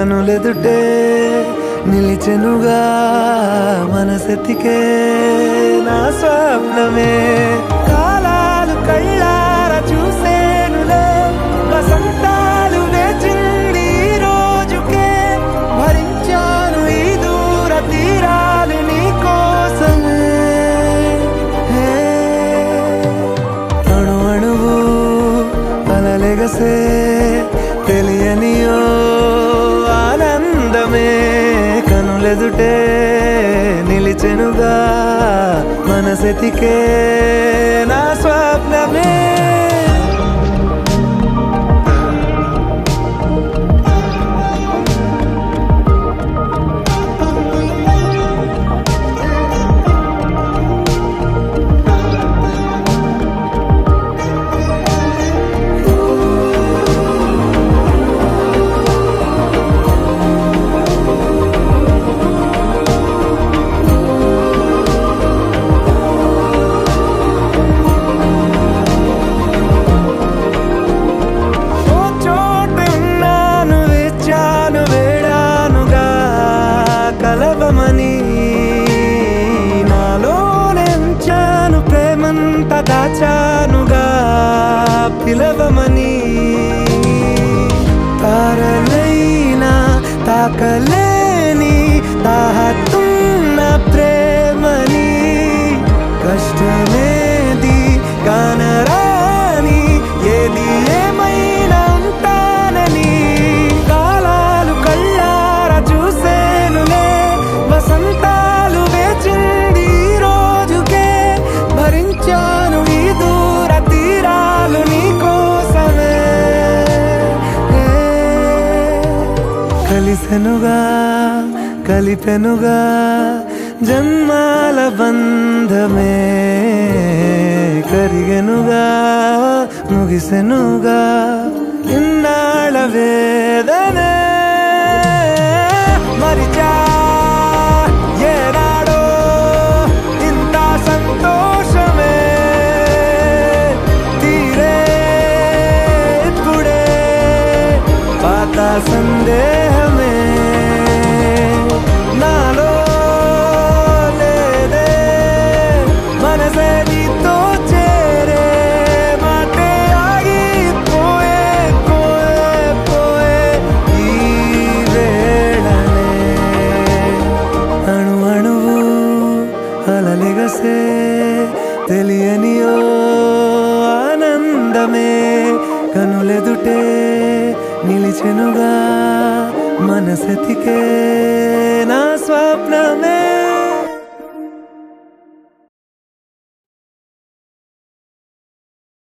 కనులెదుటే నిలిచెనుగా మనసెతికే నా స్వప్నమే కాలాలు కళ్ళార చూసేనులే వసంతాలు వేచింది ఈ రోజుకే భరించాను ఈ దూర తీరాలు నీ కోసమే అణు అణువు అలలెగసే తెలియనియో ఆనందమే కనులెదుటే నిలిచెనుగా మనసెతికే నా స్వప్నమే నాలోనెంచాను ప్రేమంత దాచానుగా పిలవమని తారలైనా తాకలేని తాహతున్న ప్రేమని కష్టమేది కానరాని ఏది ఏమైనా ఉంటానని కాలాలు కళ్ళార చూసేనులే వసంతాలు వేచింది ఈ రోజుకే భరించాను ఈ దూర తీరాలు నీ కోసమే కలిసెనుగా కలిపెనుగా జన్మాల బంధమే కరిగెనుగా ముగిసెనుగా ఇన్నాళ్ళ వేదనే మరిచా ఏనాడో ఇంత సంతోషమే తీరే ఇప్పుడే పాత సందేహమే నాలో లేదే మనసే నీతో చేరే మాటే ఆగిపోయే పోయే పోయే ఈ వేళనే అణు అణువు అలలెగసే తెలియనియో ఆనందమే కనులెదుటే నిలిచెనుగా మనసెతికే నా స్వప్నమే